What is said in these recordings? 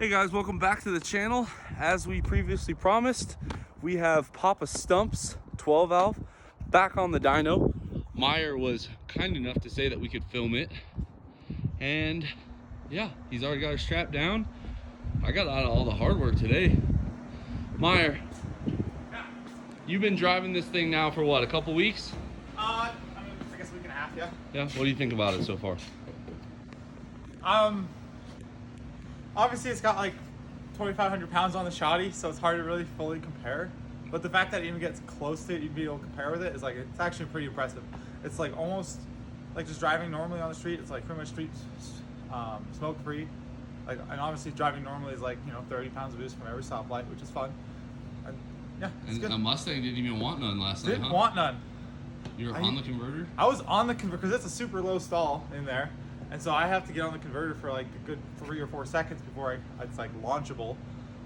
Hey guys, welcome back to the channel. As we previously promised, we have Papa Stump's 12 valve back on the dyno. Myer was kind enough to say that we could film it, and yeah, he's already got her strapped down. I got out of all the hard work today. Myer, you've been driving this thing now for what, a couple weeks? I guess a week and a half, yeah. Yeah, what do you think about it so far? Obviously it's got like 2,500 pounds on the shoddy, so it's hard to really fully compare. But the fact that it even gets close to it, you'd be able to compare with it, is like, it's actually pretty impressive. It's like almost like just driving normally on the street. It's like pretty much street smoke free. Like, and obviously driving normally is like, you know, 30 pounds of boost from every stoplight, which is fun. And yeah, it's good. A Mustang didn't even want none last night, Didn't want none. You were on the converter? I was on the converter because it's a super low stall in there. And so I have to get on the converter for like a good 3 or 4 seconds before it's like launchable.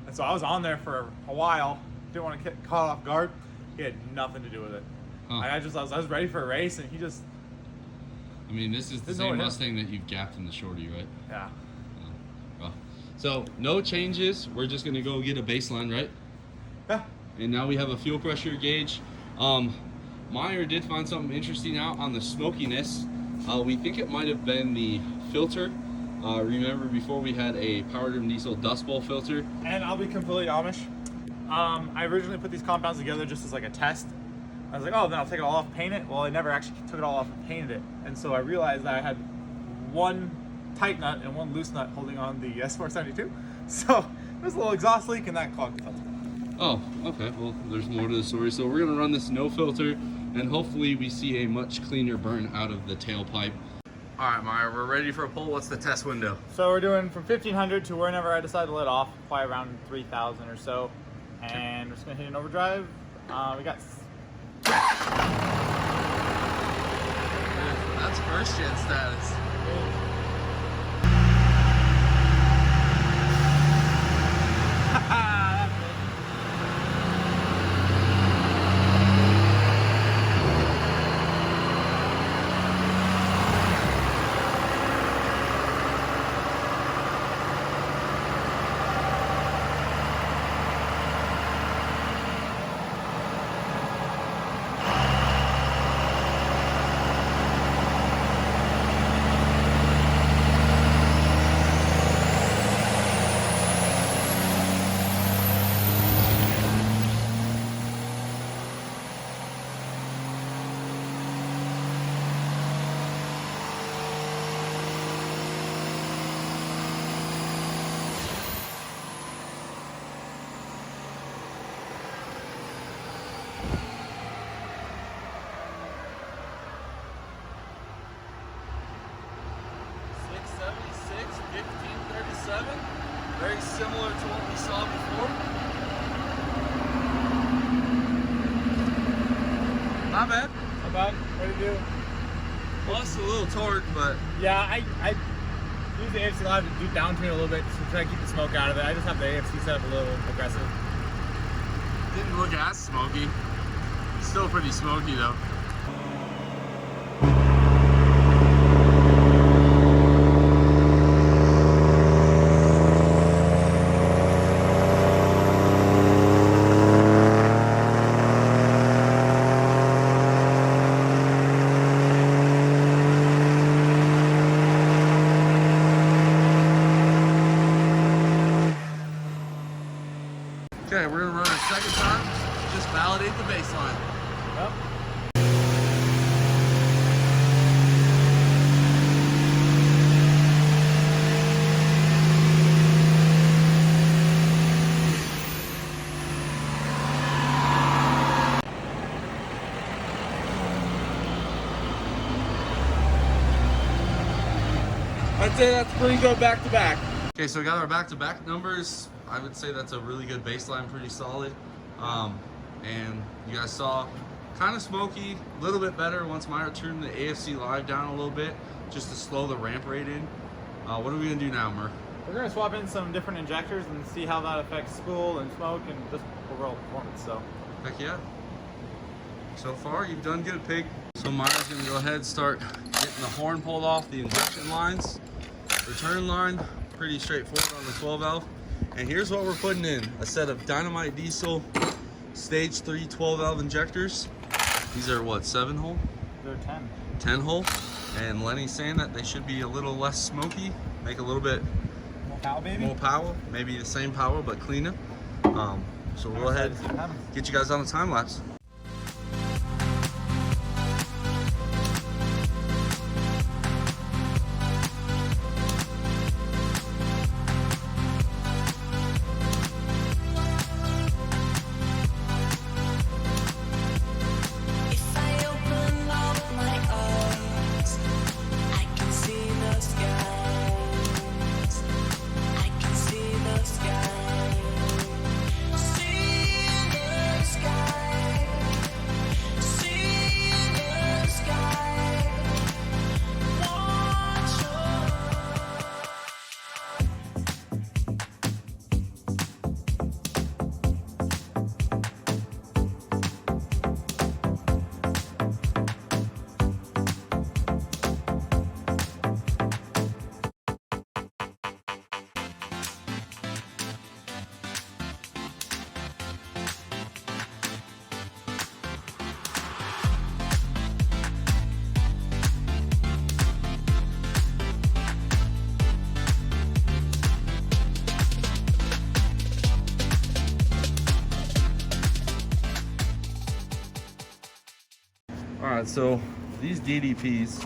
And so I was on there for a while. Didn't want to get caught off guard. He had nothing to do with it. Huh. I was ready for a race, and he just. I mean, this is the same Mustang that you've gapped in the shorty, right? Yeah. Well, so no changes. We're just gonna go get a baseline, right? Yeah. And now we have a fuel pressure gauge. Myer did find something interesting out on the smokiness. We think it might have been the filter. Remember before we had a Power Trim Diesel Dust Bowl filter? And I'll be completely Amish. I originally put these compounds together just as like a test. I was like, oh, then I'll take it all off and paint it. Well, I never actually took it all off and painted it. And so I realized that I had one tight nut and one loose nut holding on the S472. So there's a little exhaust leak and that clogged the filter. Oh, okay. Well, there's more to the story. So we're gonna run this no filter, and hopefully we see a much cleaner burn out of the tailpipe. All right, Myer, we're ready for a pull. What's the test window? So we're doing from 1,500 to whenever I decide to let off, probably around 3,000 or so. And we're just gonna hit an overdrive. We got. That's first gen status. Very similar to what we saw before. Not bad. Not bad. What do you do? Lost a little torque, but yeah, I use the AFC Live to do down tune a little bit to try to keep the smoke out of it. I just have the AFC set up a little aggressive. Didn't look as smoky. Still pretty smoky though. Okay, we're gonna run a second time, just validate the baseline. Yep. I'd say that's pretty good back to back. Okay, so we got our back to back numbers. I would say that's a really good baseline, pretty solid. And you guys saw kind of smoky, a little bit better once Myer turned the AFC Live down a little bit, just to slow the ramp rate in. What are we gonna do now, Mer? We're gonna swap in some different injectors and see how that affects spool and smoke and just overall performance. So. Heck yeah. So far, you've done good, pig. So Myer's gonna go ahead and start getting the horn pulled off the injection lines. Return line, pretty straightforward on the 12 valve. And here's what we're putting in. A set of Dynomite Diesel Stage 3 12-valve injectors. These are what, 7-hole? They're 10. 10-hole. And Lenny's saying that they should be a little less smoky, make a little bit More power, baby? more power, maybe the same power but cleaner. So we'll go ahead and get you guys on the time lapse. Alright, so these DDPs,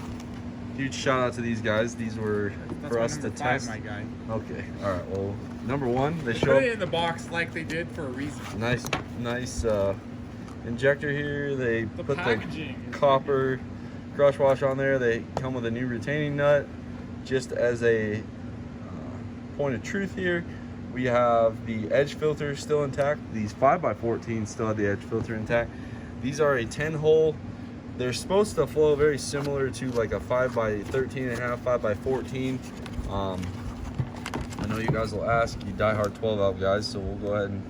huge shout out to these guys. These were for us to test. My guy. Okay, alright, well, number one, they Put show it in the box like they did for a reason. nice injector here. They The put packaging the copper crush wash on there. They come with a new retaining nut. Just as a point of truth here, we have the edge filter still intact. These 5x14 still have the edge filter intact. These are a 10-hole. They're supposed to flow very similar to like a 5x13.5, 5x14. I know you guys will ask, you diehard 12-valve guys, so we'll go ahead and.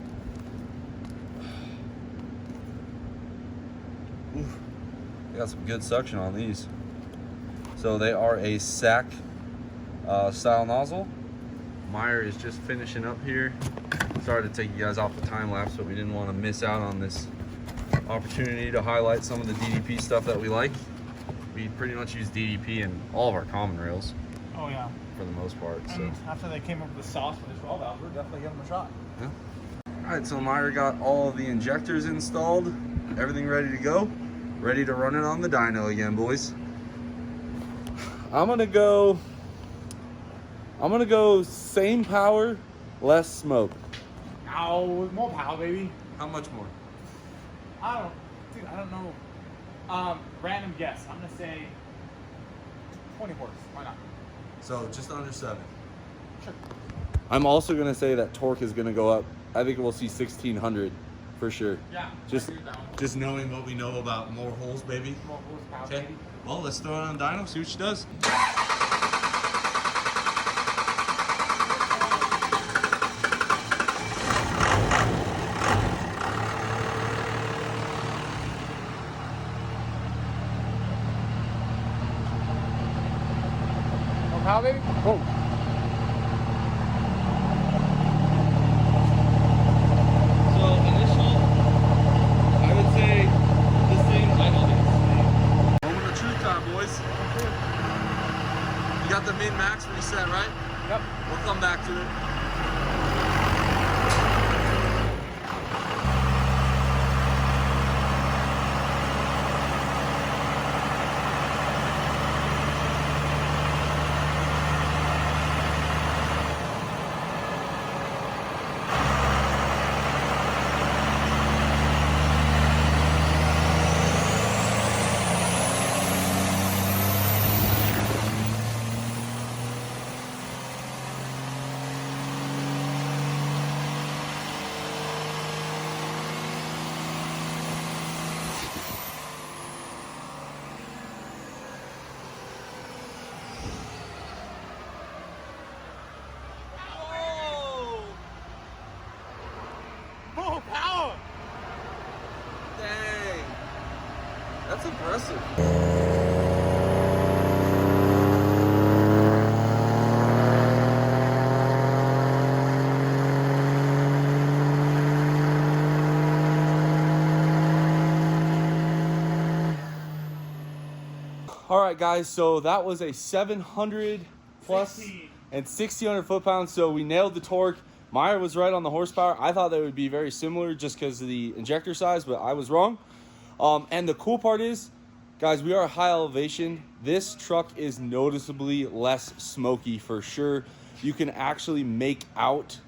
Oof, they got some good suction on these. So they are a sack style nozzle. Myer is just finishing up here. Sorry to take you guys off the time lapse, but we didn't want to miss out on this opportunity to highlight some of the DDP stuff that we like. We pretty much use DDP in all of our common rails. Oh yeah. For the most part. And So after they came up with the sauce for this 12-valve, we're definitely giving them a shot. yeah. Alright, so Myer got all of the injectors installed, everything ready to go, ready to run it on the dyno again, boys. I'm gonna go same power, less smoke. Ow, more power, baby. How much more? I don't know. Random guess. I'm gonna say 20 horse. Why not? So just under 7. Sure. I'm also gonna say that torque is gonna go up. I think we'll see 1600 for sure. Yeah. Just I agree with that one. just knowing what we know about more holes, baby. More horsepower, Okay. baby. Well, let's throw it on dyno, see what she does. More power, baby. Oh. So initial, I would say the same. I don't think it's the same. Moment of truth time, boys. You got the min-max reset, right? Yep. We'll come back to it. More power. Dang. That's impressive. All right, guys, so that was a 700 plus 16. and 1,600 foot-pounds. So we nailed the torque. Myer was right on the horsepower. I thought they would be very similar just because of the injector size, but I was wrong. And the cool part is, guys, we are high elevation. This truck is noticeably less smoky for sure. You can actually make out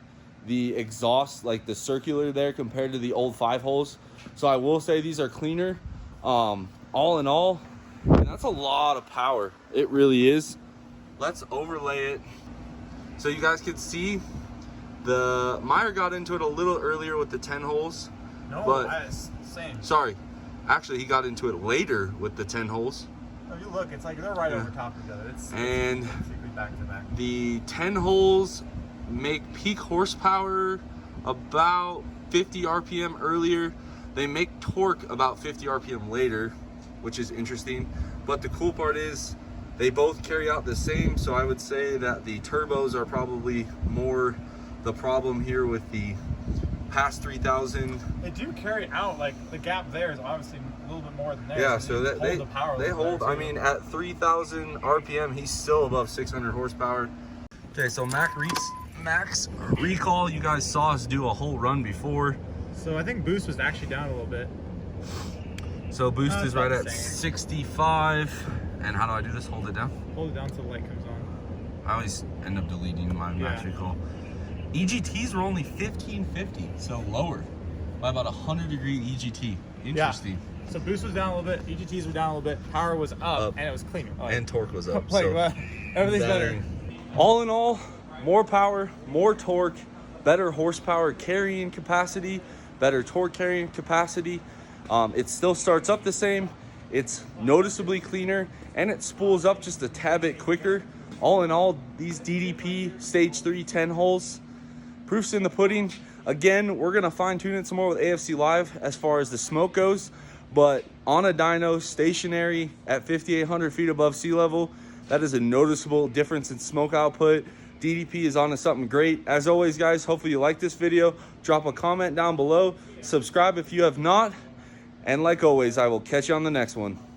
the exhaust, like the circular there, compared to the old 5-holes. So I will say these are cleaner. All in all, and that's a lot of power. It really is. Let's overlay it so you guys can see. The Myer got into it a little earlier with the 10 holes. No, but same. sorry, actually he got into it later with the 10 holes. Oh, you look, it's like they're right over top of each other. It's And basically back to back. the 10 holes make peak horsepower about 50 RPM earlier. They make torque about 50 RPM later, which is interesting. But the cool part is they both carry out the same. So I would say that the turbos are probably more the problem here with the past 3,000. They do carry out, like the gap there is obviously a little bit more than there. Yeah, so that hold the power they hold. better, I mean, at 3,000 RPM, he's still above 600 horsepower. Okay, so max recall. You guys saw us do a whole run before. So I think boost was actually down a little bit. So boost is right about at the same. 65. And how do I do this? Hold it down. Hold it down until the light comes on. I always end up deleting my max Yeah. recall. EGTs were only 1550, so lower by about 100-degree EGT. Interesting. Yeah. So boost was down a little bit, EGTs were down a little bit, power was up. And it was cleaner. Oh, And torque was up. like, so well, everything's better. All in all, more power, more torque, better horsepower carrying capacity, better torque carrying capacity. It still starts up the same. It's noticeably cleaner, and it spools up just a tad bit quicker. All in all, these DDP Stage 3 10 holes, proof's in the pudding. Again, we're gonna fine tune it some more with AFC Live as far as the smoke goes, but on a dyno, stationary at 5,800 feet above sea level, that is a noticeable difference in smoke output. DDP is on to something great. As always, guys, hopefully you like this video. Drop a comment down below. Subscribe if you have not. And like always, I will catch you on the next one.